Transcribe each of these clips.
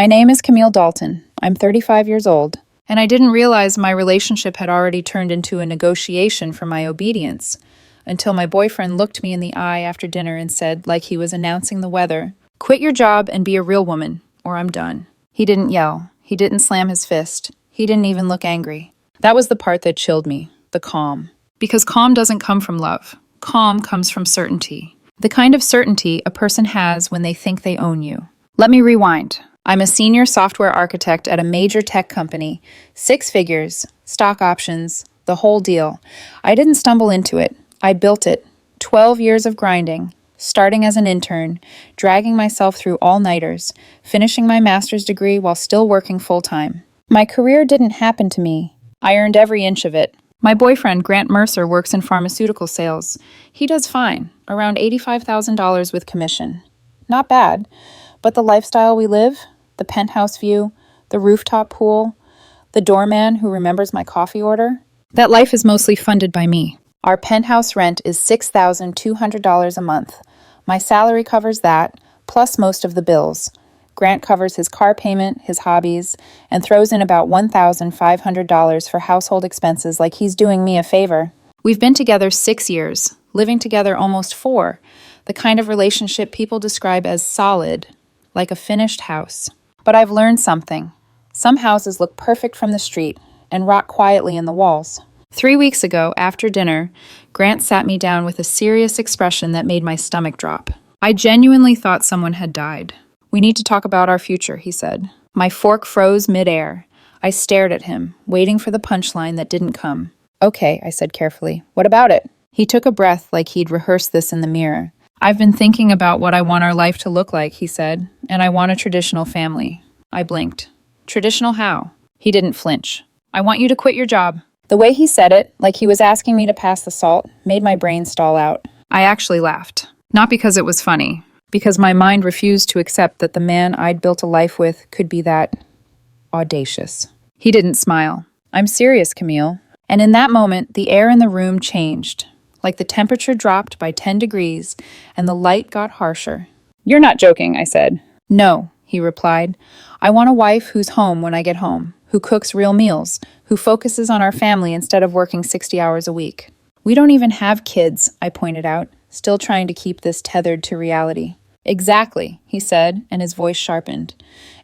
My name is Camille Dalton. I'm 35 years old, and I didn't realize my relationship had already turned into a negotiation for my obedience until my boyfriend looked me in the eye after dinner and said, like he was announcing the weather, "Quit your job and be a real woman, or I'm done." He didn't yell. He didn't slam his fist. He didn't even look angry. That was the part that chilled me, the calm. Because calm doesn't come from love. Calm comes from certainty. The kind of certainty a person has when they think they own you. Let me rewind. I'm a senior software architect at a major tech company, 6 figures, stock options, the whole deal. I didn't stumble into it. I built it. 12 years of grinding, starting as an intern, dragging myself through all-nighters, finishing my master's degree while still working full-time. My career didn't happen to me. I earned every inch of it. My boyfriend, Grant Mercer, works in pharmaceutical sales. He does fine, around $85,000 with commission. Not bad, but the lifestyle we live, the penthouse view, the rooftop pool, the doorman who remembers my coffee order, that life is mostly funded by me. Our penthouse rent is $6,200 a month. My salary covers that, plus most of the bills. Grant covers his car payment, his hobbies, and throws in about $1,500 for household expenses like he's doing me a favor. We've been together 6 years, living together almost 4, the kind of relationship people describe as solid, like a finished house. But I've learned something. Some houses look perfect from the street and rot quietly in the walls. 3 weeks ago, after dinner, Grant sat me down with a serious expression that made my stomach drop. I genuinely thought someone had died. "We need to talk about our future," he said. My fork froze midair. I stared at him, waiting for the punchline that didn't come. "Okay," I said carefully. "What about it?" He took a breath like he'd rehearsed this in the mirror. "I've been thinking about what I want our life to look like," he said, "and I want a traditional family." I blinked. "Traditional how?" He didn't flinch. "I want you to quit your job." The way he said it, like he was asking me to pass the salt, made my brain stall out. I actually laughed. Not because it was funny, because my mind refused to accept that the man I'd built a life with could be that audacious. He didn't smile. "I'm serious, Camille." And in that moment, the air in the room changed, like the temperature dropped by 10 degrees and the light got harsher. "You're not joking," I said. "No," he replied. "I want a wife who's home when I get home, who cooks real meals, who focuses on our family instead of working 60 hours a week." "We don't even have kids," I pointed out, still trying to keep this tethered to reality. "Exactly," he said, and his voice sharpened.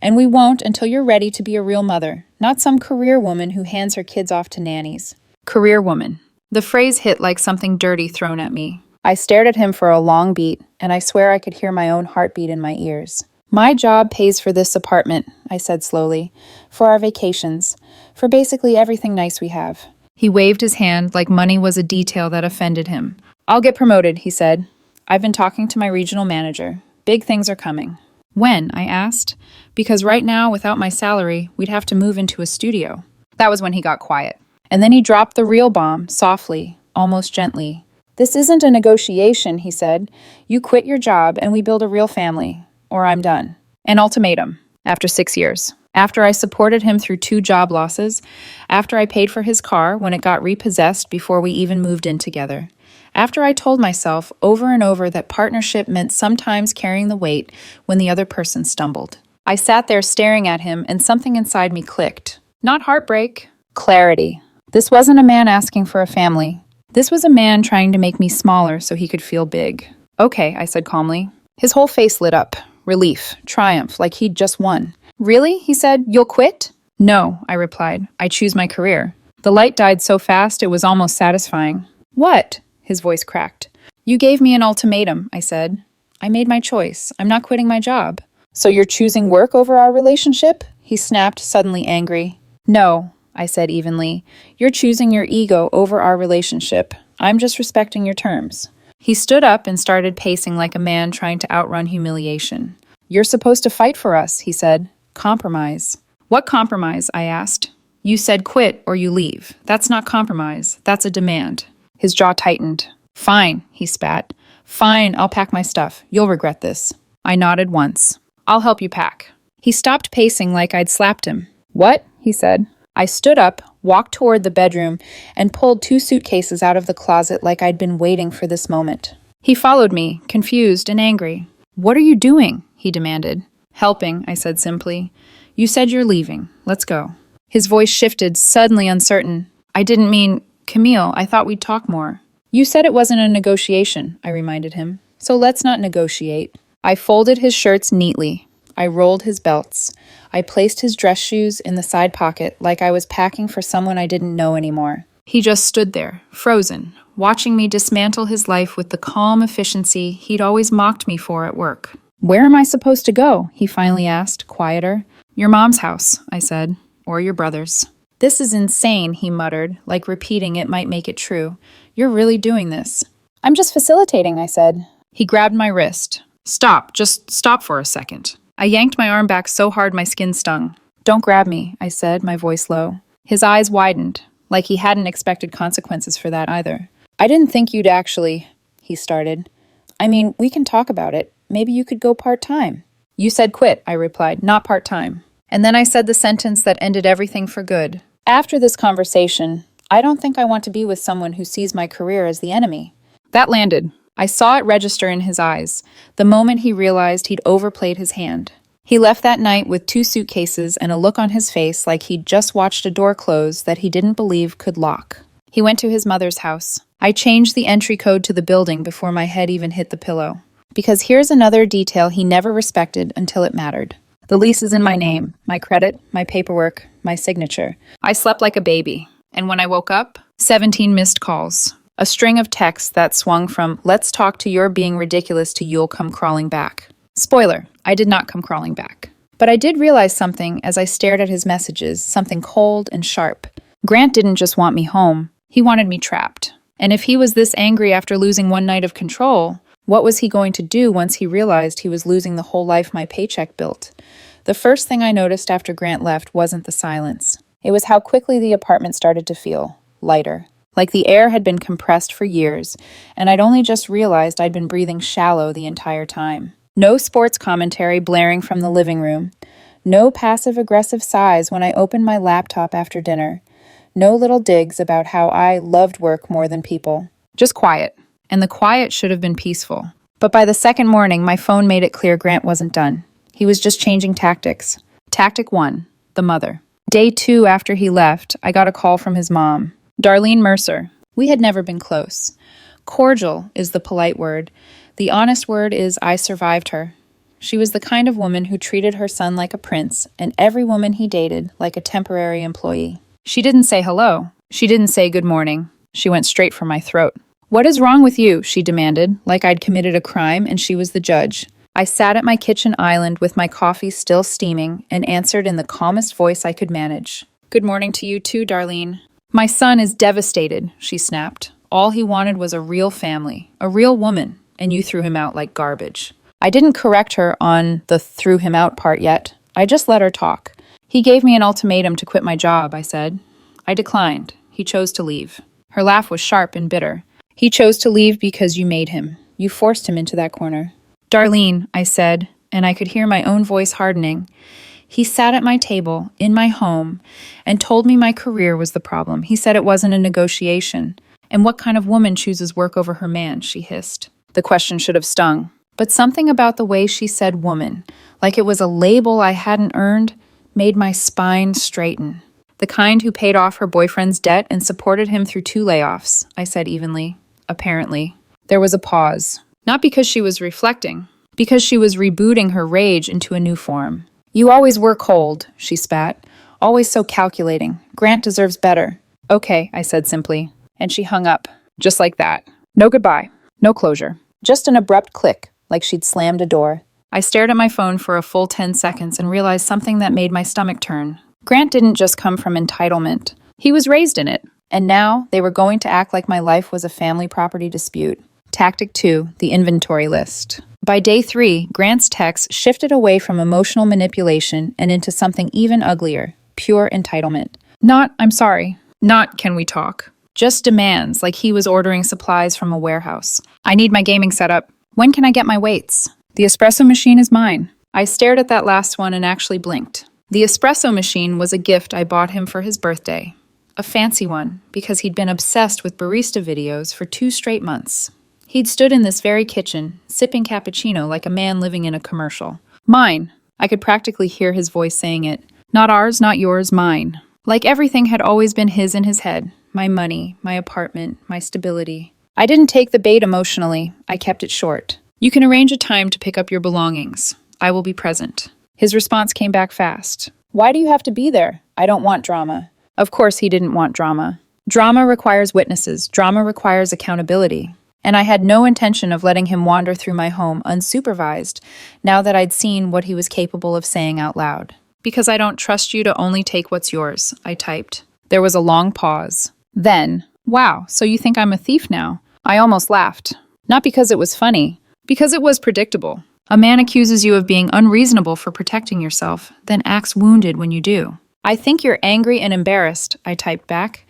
"And we won't until you're ready to be a real mother, not some career woman who hands her kids off to nannies." Career woman. The phrase hit like something dirty thrown at me. I stared at him for a long beat, and I swear I could hear my own heartbeat in my ears. "My job pays for this apartment," I said slowly, "for our vacations, for basically everything nice we have." He waved his hand like money was a detail that offended him. "I'll get promoted," he said. "I've been talking to my regional manager. Big things are coming." "When?" I asked. "Because right now, without my salary, we'd have to move into a studio." That was when he got quiet. And then he dropped the real bomb, softly, almost gently. "This isn't a negotiation," he said. "You quit your job and we build a real family. Or I'm done." An ultimatum, after 6 years. After I supported him through 2 job losses. After I paid for his car when it got repossessed before we even moved in together. After I told myself over and over that partnership meant sometimes carrying the weight when the other person stumbled. I sat there staring at him and something inside me clicked. Not heartbreak, clarity. This wasn't a man asking for a family. This was a man trying to make me smaller so he could feel big. "Okay," I said calmly. His whole face lit up. Relief, triumph, like he'd just won. "Really?" he said. "You'll quit?" "No," I replied. "I choose my career." The light died so fast it was almost satisfying. "What?" His voice cracked. "You gave me an ultimatum," I said. "I made my choice. I'm not quitting my job." "So you're choosing work over our relationship?" He snapped, suddenly angry. "No," I said evenly. "You're choosing your ego over our relationship. I'm just respecting your terms." He stood up and started pacing like a man trying to outrun humiliation. "You're supposed to fight for us," he said. "Compromise." "What compromise?" I asked. "You said quit or you leave. That's not compromise. That's a demand." His jaw tightened. "Fine," he spat. "Fine, I'll pack my stuff. You'll regret this." I nodded once. "I'll help you pack." He stopped pacing like I'd slapped him. "What?" he said. I stood up, walked toward the bedroom, and pulled 2 suitcases out of the closet like I'd been waiting for this moment. He followed me, confused and angry. "What are you doing?" he demanded. Helping, I said simply. You said you're leaving. Let's go. His voice shifted, suddenly uncertain. I didn't mean, Camille, I thought we'd talk more. You said it wasn't a negotiation, I reminded him. So let's not negotiate. I folded his shirts neatly. I rolled his belts. I placed his dress shoes in the side pocket like I was packing for someone I didn't know anymore. He just stood there, frozen, watching me dismantle his life with the calm efficiency he'd always mocked me for at work. Where am I supposed to go? He finally asked, quieter. Your mom's house, I said, or your brother's. This is insane, he muttered, like repeating it might make it true. You're really doing this. I'm just facilitating, I said. He grabbed my wrist. Stop, just stop for a second. I yanked my arm back so hard my skin stung. Don't grab me, I said, my voice low. His eyes widened, like he hadn't expected consequences for that either. I didn't think you'd actually, he started. I mean, we can talk about it. Maybe you could go part-time. You said quit, I replied, not part-time. And then I said the sentence that ended everything for good. After this conversation, I don't think I want to be with someone who sees my career as the enemy. That landed. I saw it register in his eyes, the moment he realized he'd overplayed his hand. He left that night with 2 suitcases and a look on his face like he'd just watched a door close that he didn't believe could lock. He went to his mother's house. I changed the entry code to the building before my head even hit the pillow. Because here's another detail he never respected until it mattered. The lease is in my name, my credit, my paperwork, my signature. I slept like a baby. And when I woke up, 17 missed calls. A string of texts that swung from, let's talk to your being ridiculous to you'll come crawling back. Spoiler, I did not come crawling back. But I did realize something as I stared at his messages, something cold and sharp. Grant didn't just want me home. He wanted me trapped. And if he was this angry after losing one night of control, what was he going to do once he realized he was losing the whole life my paycheck built? The first thing I noticed after Grant left wasn't the silence. It was how quickly the apartment started to feel lighter. Like the air had been compressed for years, and I'd only just realized I'd been breathing shallow the entire time. No sports commentary blaring from the living room. No passive-aggressive sighs when I opened my laptop after dinner. No little digs about how I loved work more than people. Just quiet. And the quiet should have been peaceful. But by the second morning, my phone made it clear Grant wasn't done. He was just changing tactics. Tactic 1, the mother. Day 2 after he left, I got a call from his mom. Darlene Mercer. We had never been close. Cordial is the polite word. The honest word is I survived her. She was the kind of woman who treated her son like a prince and every woman he dated like a temporary employee. She didn't say hello. She didn't say good morning. She went straight for my throat. What is wrong with you? She demanded, like I'd committed a crime and she was the judge. I sat at my kitchen island with my coffee still steaming and answered in the calmest voice I could manage. Good morning to you too, Darlene. My son is devastated, she snapped. All he wanted was a real family, a real woman, and you threw him out like garbage. I didn't correct her on the threw him out part yet. I just let her talk. He gave me an ultimatum to quit my job, I said. I declined. He chose to leave. Her laugh was sharp and bitter. He chose to leave because you made him. You forced him into that corner. Darlene, I said, and I could hear my own voice hardening. He sat at my table, in my home, and told me my career was the problem. He said it wasn't a negotiation. And what kind of woman chooses work over her man, she hissed. The question should have stung. But something about the way she said woman, like it was a label I hadn't earned, made my spine straighten. The kind who paid off her boyfriend's debt and supported him through 2 layoffs, I said evenly. Apparently. There was a pause. Not because she was reflecting, because she was rebooting her rage into a new form. You always were cold, she spat. Always so calculating. Grant deserves better. Okay, I said simply. And she hung up. Just like that. No goodbye. No closure. Just an abrupt click, like she'd slammed a door. I stared at my phone for a full 10 seconds and realized something that made my stomach turn. Grant didn't just come from entitlement. He was raised in it. And now they were going to act like my life was a family property dispute. Tactic 2, the inventory list. By day 3, Grant's texts shifted away from emotional manipulation and into something even uglier, pure entitlement. Not, I'm sorry. Not, can we talk? Just demands, like he was ordering supplies from a warehouse. I need my gaming setup. When can I get my weights? The espresso machine is mine. I stared at that last one and actually blinked. The espresso machine was a gift I bought him for his birthday. A fancy one, because he'd been obsessed with barista videos for 2 straight months. He'd stood in this very kitchen, sipping cappuccino like a man living in a commercial. Mine, I could practically hear his voice saying it. Not ours, not yours, mine. Like everything had always been his in his head. My money, my apartment, my stability. I didn't take the bait emotionally. I kept it short. You can arrange a time to pick up your belongings. I will be present. His response came back fast. Why do you have to be there? I don't want drama. Of course he didn't want drama. Drama requires witnesses. Drama requires accountability. And I had no intention of letting him wander through my home unsupervised now that I'd seen what he was capable of saying out loud. Because I don't trust you to only take what's yours, I typed. There was a long pause. Then, wow, so you think I'm a thief now? I almost laughed. Not because it was funny, because it was predictable. A man accuses you of being unreasonable for protecting yourself, then acts wounded when you do. I think you're angry and embarrassed, I typed back.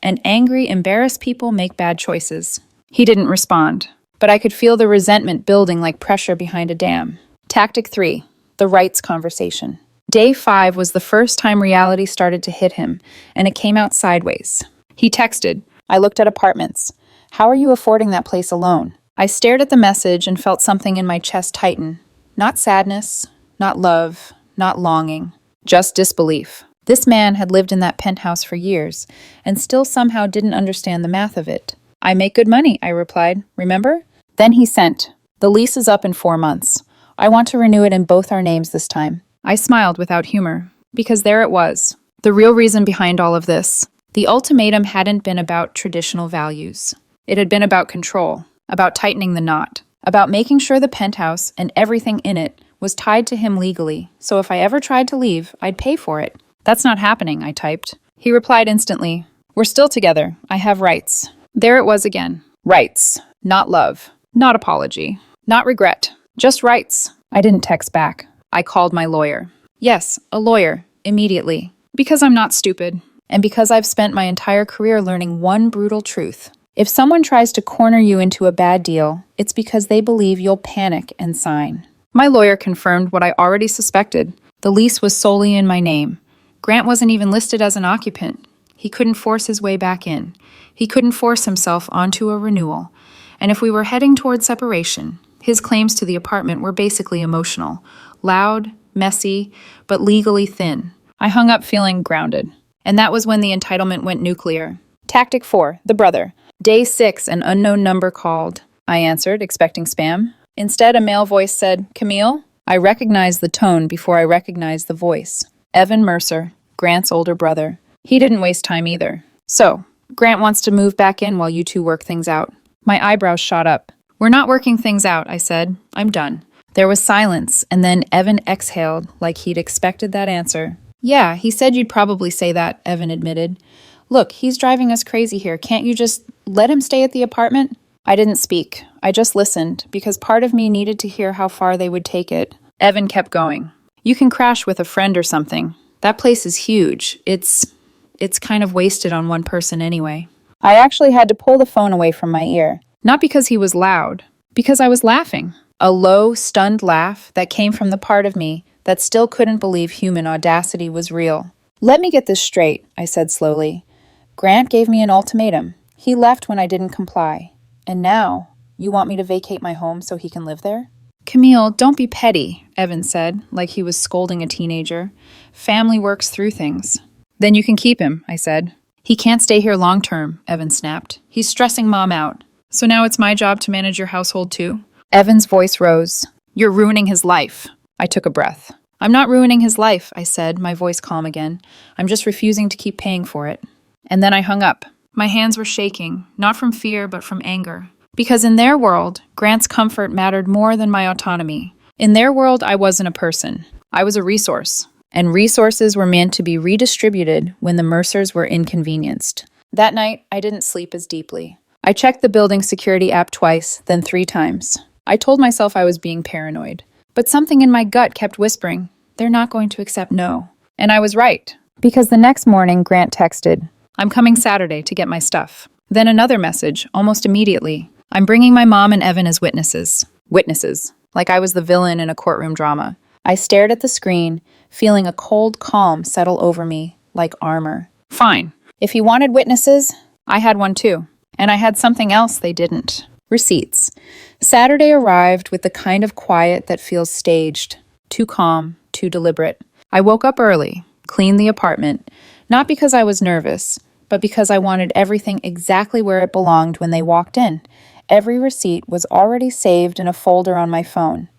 And angry, embarrassed people make bad choices. He didn't respond, but I could feel the resentment building like pressure behind a dam. Tactic 3, the rights conversation. Day 5 was the first time reality started to hit him, and it came out sideways. He texted, I looked at apartments. How are you affording that place alone? I stared at the message and felt something in my chest tighten. Not sadness, not love, not longing, just disbelief. This man had lived in that penthouse for years, and still somehow didn't understand the math of it. I make good money, I replied. Remember? Then he sent, the lease is up in 4 months. I want to renew it in both our names this time. I smiled without humor, because there it was, the real reason behind all of this. The ultimatum hadn't been about traditional values. It had been about control, about tightening the knot, about making sure the penthouse and everything in it was tied to him legally, so if I ever tried to leave, I'd pay for it. That's not happening, I typed. He replied instantly, we're still together. I have rights. There it was again. Rights. Not love. Not apology. Not regret. Just rights. I didn't text back. I called my lawyer. Yes, a lawyer. Immediately. Because I'm not stupid. And because I've spent my entire career learning one brutal truth. If someone tries to corner you into a bad deal, it's because they believe you'll panic and sign. My lawyer confirmed what I already suspected. The lease was solely in my name. Grant wasn't even listed as an occupant. He couldn't force his way back in. He couldn't force himself onto a renewal. And if we were heading toward separation, his claims to the apartment were basically emotional. Loud, messy, but legally thin. I hung up feeling grounded. And that was when the entitlement went nuclear. Tactic 4, the brother. Day 6, an unknown number called. I answered, expecting spam. Instead, a male voice said, Camille? I recognized the tone before I recognized the voice. Evan Mercer, Grant's older brother. He didn't waste time either. So, Grant wants to move back in while you two work things out. My eyebrows shot up. We're not working things out, I said. I'm done. There was silence, and then Evan exhaled like he'd expected that answer. Yeah, he said you'd probably say that, Evan admitted. Look, he's driving us crazy here. Can't you just let him stay at the apartment? I didn't speak. I just listened, because part of me needed to hear how far they would take it. Evan kept going. You can crash with a friend or something. That place is huge. It's kind of wasted on one person anyway. I actually had to pull the phone away from my ear. Not because he was loud, because I was laughing. A low, stunned laugh that came from the part of me that still couldn't believe human audacity was real. Let me get this straight, I said slowly. Grant gave me an ultimatum. He left when I didn't comply. And now, you want me to vacate my home so he can live there? Camille, don't be petty, Evan said, like he was scolding a teenager. Family works through things. Then you can keep him, I said. He can't stay here long term, Evan snapped. He's stressing Mom out. So now it's my job to manage your household too? Evan's voice rose. You're ruining his life. I took a breath. I'm not ruining his life, I said, my voice calm again. I'm just refusing to keep paying for it. And then I hung up. My hands were shaking, not from fear, but from anger. Because in their world, Grant's comfort mattered more than my autonomy. In their world, I wasn't a person. I was a resource. And resources were meant to be redistributed when the Mercers were inconvenienced. That night, I didn't sleep as deeply. I checked the building security app twice, then 3 times. I told myself I was being paranoid. But something in my gut kept whispering, they're not going to accept no. And I was right. Because the next morning, Grant texted, I'm coming Saturday to get my stuff. Then another message, almost immediately. I'm bringing my mom and Evan as witnesses. Witnesses. Like I was the villain in a courtroom drama. I stared at the screen, feeling a cold calm settle over me, like armor. Fine. If he wanted witnesses, I had one too. And I had something else they didn't. Receipts. Saturday arrived with the kind of quiet that feels staged. Too calm, too deliberate. I woke up early, cleaned the apartment, not because I was nervous, but because I wanted everything exactly where it belonged when they walked in. Every receipt was already saved in a folder on my phone.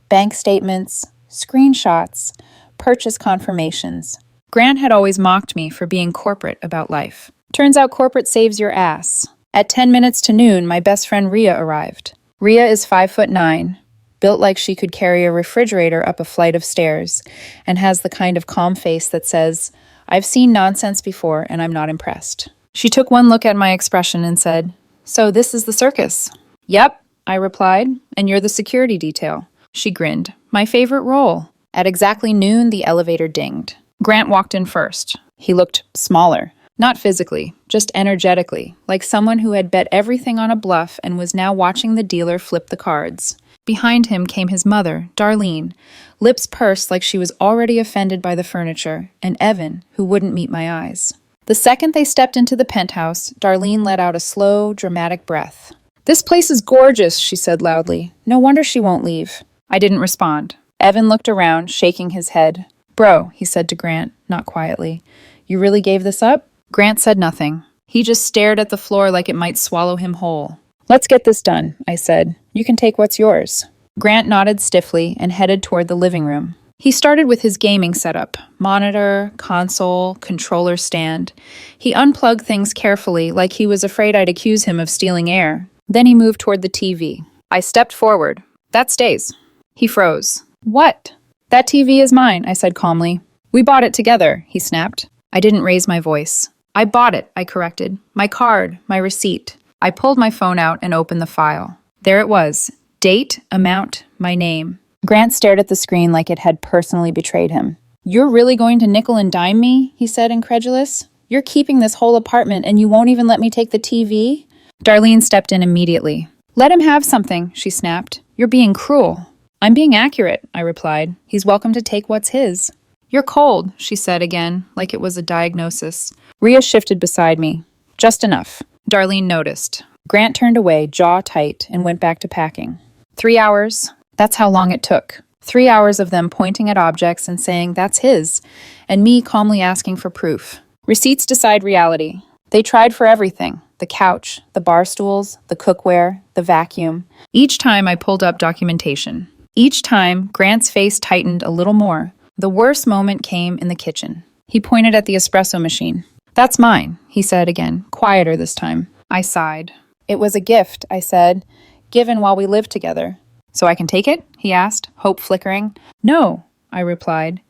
Bank statements, screenshots, purchase confirmations. Grant had always mocked me for being corporate about life. Turns out corporate saves your ass. At 10 minutes to noon, my best friend Rhea arrived. Rhea is 5'9", built like she could carry a refrigerator up a flight of stairs, and has the kind of calm face that says, "I've seen nonsense before and I'm not impressed." She took one look at my expression and said, "So this is the circus?" "Yep," I replied, "and you're the security detail." She grinned. "My favorite role." At exactly noon, the elevator dinged. Grant walked in first. He looked smaller. Not physically, just energetically, like someone who had bet everything on a bluff and was now watching the dealer flip the cards. Behind him came his mother, Darlene, lips pursed like she was already offended by the furniture, and Evan, who wouldn't meet my eyes. The second they stepped into the penthouse, Darlene let out a slow, dramatic breath. "This place is gorgeous," she said loudly. "No wonder she won't leave." I didn't respond. Evan looked around, shaking his head. "Bro," he said to Grant, not quietly, "you really gave this up?" Grant said nothing. He just stared at the floor like it might swallow him whole. "Let's get this done," I said. "You can take what's yours." Grant nodded stiffly and headed toward the living room. He started with his gaming setup: monitor, console, controller stand. He unplugged things carefully, like he was afraid I'd accuse him of stealing air. Then he moved toward the TV. I stepped forward. "That stays." He froze. "What?" "That TV is mine," I said calmly. "We bought it together," he snapped. I didn't raise my voice. "I bought it," I corrected. "My card, my receipt." I pulled my phone out and opened the file. There it was. Date, amount, my name. Grant stared at the screen like it had personally betrayed him. "You're really going to nickel and dime me?" he said, incredulous. "You're keeping this whole apartment and you won't even let me take the TV?" Darlene stepped in immediately. "Let him have something," she snapped. "You're being cruel." "I'm being accurate," I replied. "He's welcome to take what's his." "You're cold," she said again, like it was a diagnosis. Rhea shifted beside me. "Just enough." Darlene noticed. Grant turned away, jaw tight, and went back to packing. 3 hours. That's how long it took. 3 hours of them pointing at objects and saying, "That's his," and me calmly asking for proof. Receipts decide reality. They tried for everything: the couch, the bar stools, the cookware, the vacuum. Each time I pulled up documentation. Each time, Grant's face tightened a little more. The worst moment came in the kitchen. He pointed at the espresso machine. "That's mine," he said again, quieter this time. I sighed. "It was a gift," I said, "given while we lived together." "So I can take it?" he asked, hope flickering. "No," I replied.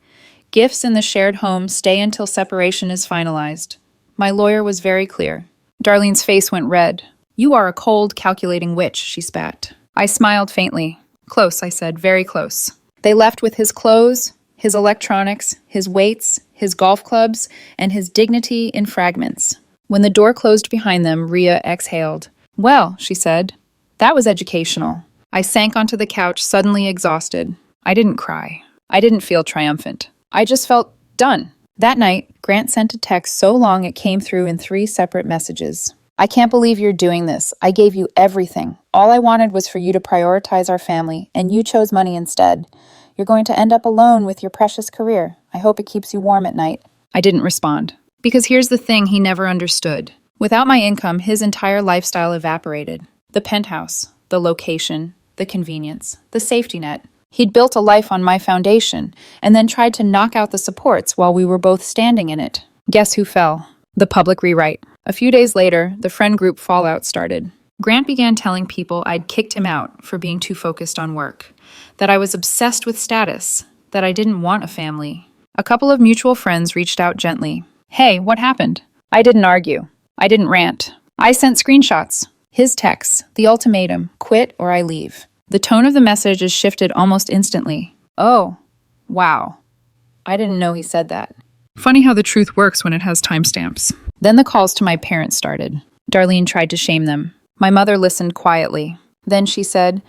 "Gifts in the shared home stay until separation is finalized." My lawyer was very clear. Darlene's face went red. "You are a cold, calculating witch," she spat. I smiled faintly. "Close," I said, "very close." They left with his clothes, his electronics, his weights, his golf clubs, and his dignity in fragments. When the door closed behind them, Rhea exhaled. "Well," she said, "that was educational." I sank onto the couch, suddenly exhausted. I didn't cry. I didn't feel triumphant. I just felt done. That night, Grant sent a text so long it came through in 3 separate messages. "I can't believe you're doing this. I gave you everything. All I wanted was for you to prioritize our family, and you chose money instead. You're going to end up alone with your precious career. I hope it keeps you warm at night." I didn't respond. Because here's the thing he never understood. Without my income, his entire lifestyle evaporated. The penthouse, the location, the convenience, the safety net. He'd built a life on my foundation, and then tried to knock out the supports while we were both standing in it. Guess who fell? The public rewrite. A few days later, the friend group fallout started. Grant began telling people I'd kicked him out for being too focused on work, that I was obsessed with status, that I didn't want a family. A couple of mutual friends reached out gently. "Hey, what happened?" I didn't argue. I didn't rant. I sent screenshots. His texts, the ultimatum, quit or I leave. The tone of the messages shifted almost instantly. "Oh, wow. I didn't know he said that." Funny how the truth works when it has timestamps. Then the calls to my parents started. Darlene tried to shame them. My mother listened quietly. Then she said,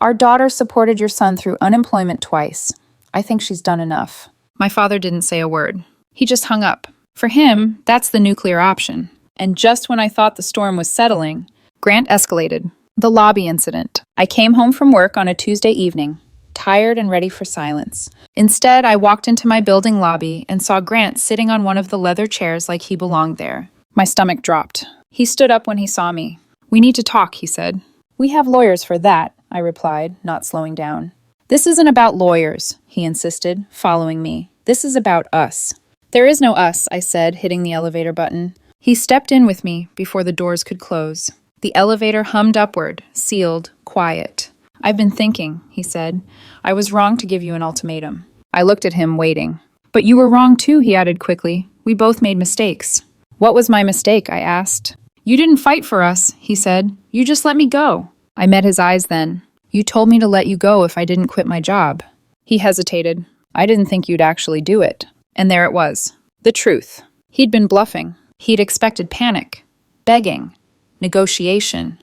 "Our daughter supported your son through unemployment twice. I think she's done enough." My father didn't say a word. He just hung up. For him, that's the nuclear option. And just when I thought the storm was settling, Grant escalated. The lobby incident. I came home from work on a Tuesday evening. tired and ready for silence. Instead, I walked into my building lobby and saw Grant sitting on one of the leather chairs like he belonged there. My stomach dropped. He stood up when he saw me. "We need to talk," he said. "We have lawyers for that," I replied, not slowing down. "This isn't about lawyers," he insisted, following me. "This is about us." "There is no us," I said, hitting the elevator button. He stepped in with me before the doors could close. The elevator hummed upward, sealed, quiet. "I've been thinking," he said. "I was wrong to give you an ultimatum." I looked at him, waiting. "But you were wrong too," he added quickly. "We both made mistakes." "What was my mistake?" I asked. "You didn't fight for us," he said. "You just let me go." I met his eyes then. "You told me to let you go if I didn't quit my job." He hesitated. "I didn't think you'd actually do it." And there it was. The truth. He'd been bluffing. He'd expected panic, begging, negotiation,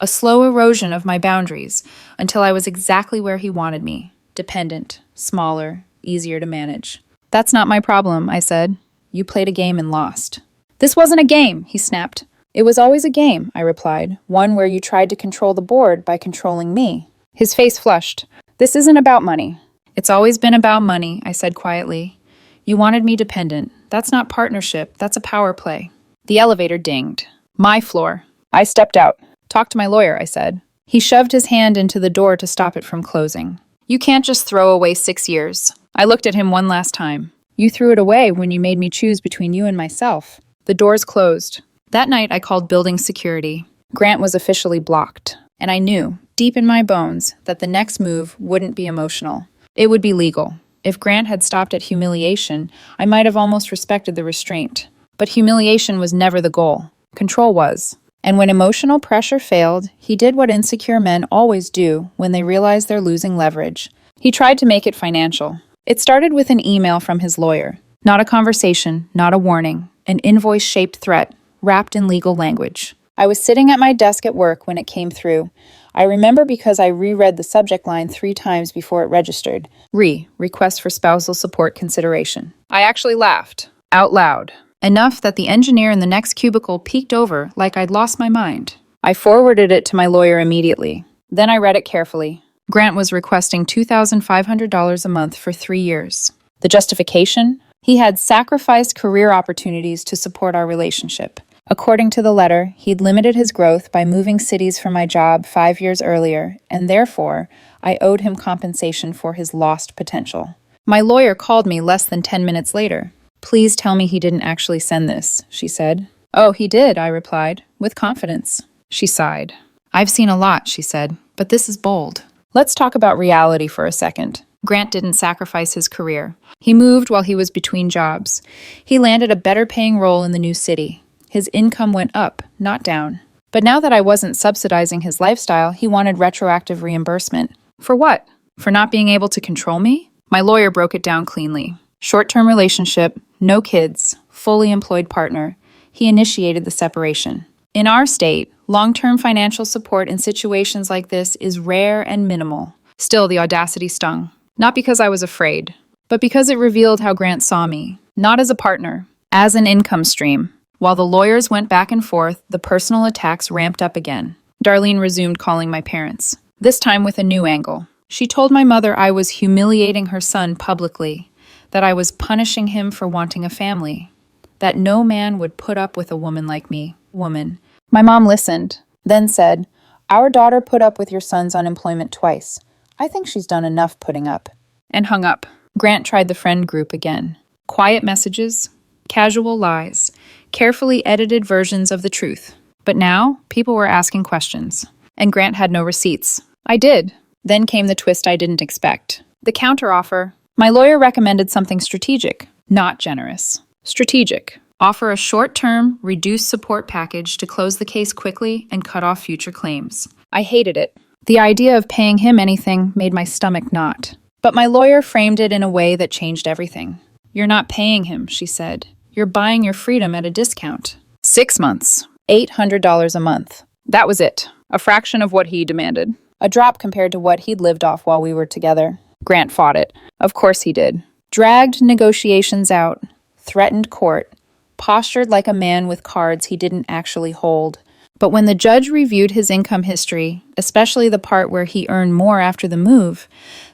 a slow erosion of my boundaries until I was exactly where he wanted me, dependent, smaller, easier to manage. "That's not my problem," I said. "You played a game and lost." "This wasn't a game," he snapped. "It was always a game," I replied, "one where you tried to control the board by controlling me." His face flushed. "This isn't about money." "It's always been about money," I said quietly. "You wanted me dependent. That's not partnership, that's a power play." The elevator dinged. My floor. I stepped out. "Talk to my lawyer," I said. He shoved his hand into the door to stop it from closing. "You can't just throw away 6 years." I looked at him one last time. "You threw it away when you made me choose between you and myself." The doors closed. That night, I called building security. Grant was officially blocked, and I knew, deep in my bones, that the next move wouldn't be emotional. It would be legal. If Grant had stopped at humiliation, I might have almost respected the restraint. But humiliation was never the goal. Control was. And when emotional pressure failed, he did what insecure men always do when they realize they're losing leverage. He tried to make it financial. It started with an email from his lawyer. Not a conversation, not a warning. An invoice-shaped threat, wrapped in legal language. I was sitting at my desk at work when it came through. I remember because I reread the subject line 3 times before it registered. Request for spousal support consideration. I actually laughed. Out loud. Enough that the engineer in the next cubicle peeked over like I'd lost my mind. I forwarded it to my lawyer immediately. Then I read it carefully. Grant was requesting $2,500 a month for 3 years. The justification? He had sacrificed career opportunities to support our relationship. According to the letter, he'd limited his growth by moving cities for my job 5 years earlier, and therefore, I owed him compensation for his lost potential. My lawyer called me less than 10 minutes later. "Please tell me he didn't actually send this," she said. "Oh, he did," I replied, with confidence. She sighed. "I've seen a lot," she said, "but this is bold." Let's talk about reality for a second. Grant didn't sacrifice his career. He moved while he was between jobs. He landed a better-paying role in the new city. His income went up, not down. But now that I wasn't subsidizing his lifestyle, he wanted retroactive reimbursement. For what? For not being able to control me? My lawyer broke it down cleanly. Short-term relationship, no kids, fully employed partner. He initiated the separation. In our state, long-term financial support in situations like this is rare and minimal. Still, the audacity stung. Not because I was afraid, but because it revealed how Grant saw me. Not as a partner, as an income stream. While the lawyers went back and forth, the personal attacks ramped up again. Darlene resumed calling my parents, this time with a new angle. She told my mother I was humiliating her son publicly, that I was punishing him for wanting a family, that no man would put up with a woman like me. Woman. My mom listened, then said, "Our daughter put up with your son's unemployment twice. I think she's done enough putting up." And hung up. Grant tried the friend group again. Quiet messages, casual lies, carefully edited versions of the truth. But now, people were asking questions. And Grant had no receipts. I did. Then came the twist I didn't expect. The counteroffer. My lawyer recommended something strategic, not generous. Strategic. Offer a short-term, reduced support package to close the case quickly and cut off future claims. I hated it. The idea of paying him anything made my stomach knot. But my lawyer framed it in a way that changed everything. "You're not paying him," she said. "You're buying your freedom at a discount. 6 months, $800 a month." That was it. A fraction of what he demanded. A drop compared to what he'd lived off while we were together. Grant fought it. Of course he did. Dragged negotiations out, threatened court, postured like a man with cards he didn't actually hold. But when the judge reviewed his income history, especially the part where he earned more after the move,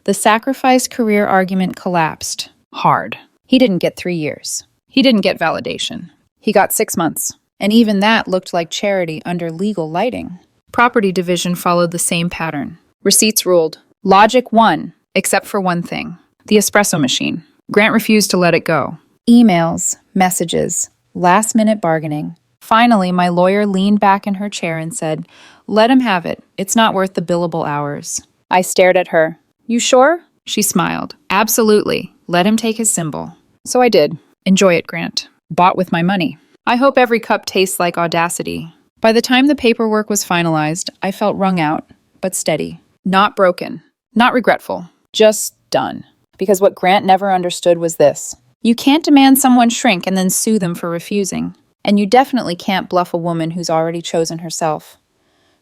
the sacrificed career argument collapsed. Hard. He didn't get 3 years. He didn't get validation. He got 6 months. And even that looked like charity under legal lighting. Property division followed the same pattern. Receipts ruled. Logic won, except for one thing. The espresso machine. Grant refused to let it go. Emails, messages, last-minute bargaining. Finally, my lawyer leaned back in her chair and said, "Let him have it. It's not worth the billable hours." I stared at her. "You sure?" She smiled. "Absolutely. Let him take his symbol." So I did. Enjoy it, Grant. Bought with my money. I hope every cup tastes like audacity. By the time the paperwork was finalized, I felt wrung out, but steady. Not broken. Not regretful. Just done. Because what Grant never understood was this. You can't demand someone shrink and then sue them for refusing. And you definitely can't bluff a woman who's already chosen herself.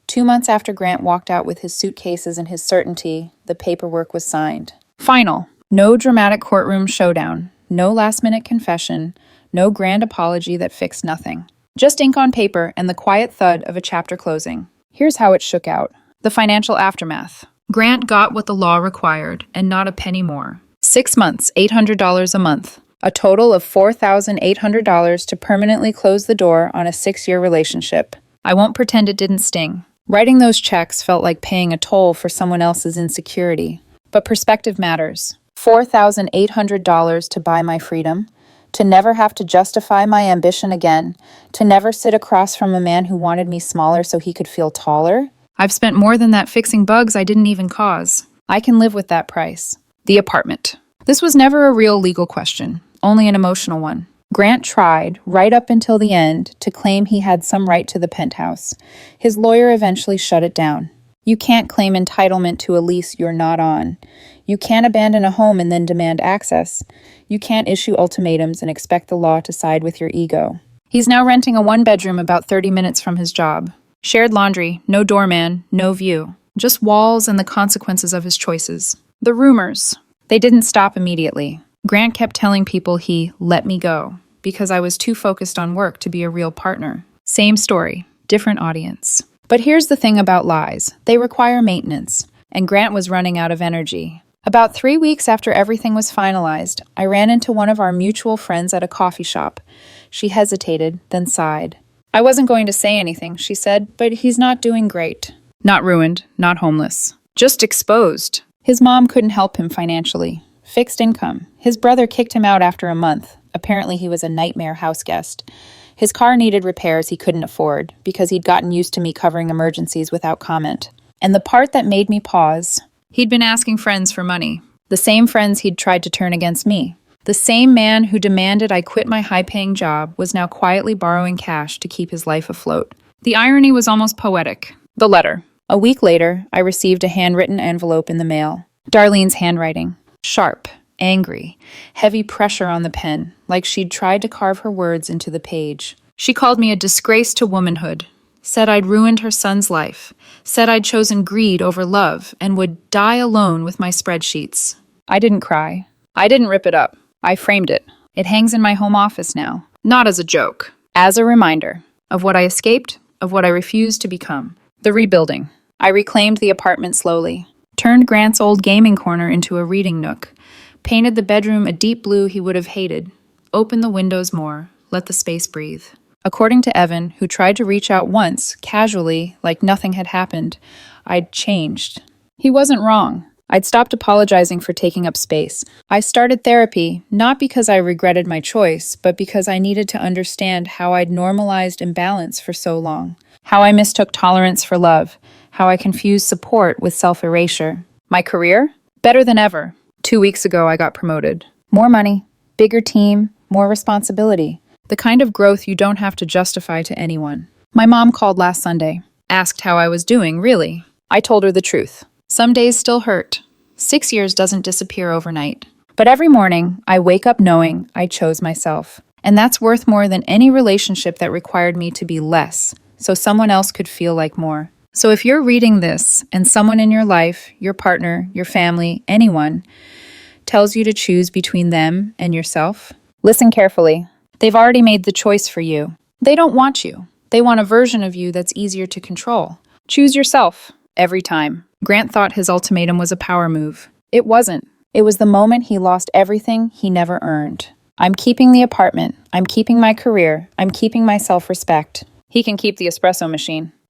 2 months after Grant walked out with his suitcases and his certainty, the paperwork was signed. Final. No dramatic courtroom showdown. No last-minute confession. No grand apology that fixed nothing. Just ink on paper and the quiet thud of a chapter closing. Here's how it shook out. The financial aftermath. Grant got what the law required, and not a penny more. 6 months, $800 a month. A total of $4,800 to permanently close the door on a 6-year relationship. I won't pretend it didn't sting. Writing those checks felt like paying a toll for someone else's insecurity. But perspective matters. $4,800 to buy my freedom, to never have to justify my ambition again, to never sit across from a man who wanted me smaller so he could feel taller. I've spent more than that fixing bugs I didn't even cause. I can live with that price. The apartment. This was never a real legal question, only an emotional one. Grant tried, right up until the end, to claim he had some right to the penthouse. His lawyer eventually shut it down. You can't claim entitlement to a lease you're not on. You can't abandon a home and then demand access. You can't issue ultimatums and expect the law to side with your ego. He's now renting a 1-bedroom about 30 minutes from his job. Shared laundry, no doorman, no view. Just walls and the consequences of his choices. The rumors. They didn't stop immediately. Grant kept telling people he let me go because I was too focused on work to be a real partner. Same story, different audience. But here's the thing about lies. They require maintenance, and Grant was running out of energy. About 3 weeks after everything was finalized, I ran into one of our mutual friends at a coffee shop. She hesitated, then sighed. "I wasn't going to say anything," she said, "but he's not doing great." Not ruined, not homeless. Just exposed. His mom couldn't help him financially. Fixed income. His brother kicked him out after a month. Apparently he was a nightmare house guest. His car needed repairs he couldn't afford because he'd gotten used to me covering emergencies without comment. And the part that made me pause, he'd been asking friends for money. The same friends he'd tried to turn against me. The same man who demanded I quit my high-paying job was now quietly borrowing cash to keep his life afloat. The irony was almost poetic. The letter. A week later, I received a handwritten envelope in the mail. Darlene's handwriting. Sharp, angry, heavy pressure on the pen, like she'd tried to carve her words into the page. She called me a disgrace to womanhood, said I'd ruined her son's life, said I'd chosen greed over love, and would die alone with my spreadsheets. I didn't cry. I didn't rip it up. I framed it. It hangs in my home office now. Not as a joke. As a reminder of what I escaped, of what I refused to become. The rebuilding. I reclaimed the apartment slowly. Turned Grant's old gaming corner into a reading nook. Painted the bedroom a deep blue he would have hated. Opened the windows more. Let the space breathe. According to Evan, who tried to reach out once, casually, like nothing had happened, I'd changed. He wasn't wrong. I'd stopped apologizing for taking up space. I started therapy, not because I regretted my choice, but because I needed to understand how I'd normalized imbalance for so long. How I mistook tolerance for love. How I confused support with self-erasure. My career? Better than ever. 2 weeks ago, I got promoted. More money, bigger team, more responsibility. The kind of growth you don't have to justify to anyone. My mom called last Sunday. Asked how I was doing, really. I told her the truth. Some days still hurt. 6 years doesn't disappear overnight. But every morning, I wake up knowing I chose myself. And that's worth more than any relationship that required me to be less, so someone else could feel like more. So if you're reading this, and someone in your life, your partner, your family, anyone, tells you to choose between them and yourself, listen carefully. They've already made the choice for you. They don't want you. They want a version of you that's easier to control. Choose yourself, every time. Grant thought his ultimatum was a power move. It wasn't. It was the moment he lost everything he never earned. I'm keeping the apartment. I'm keeping my career. I'm keeping my self-respect. He can keep the espresso machine.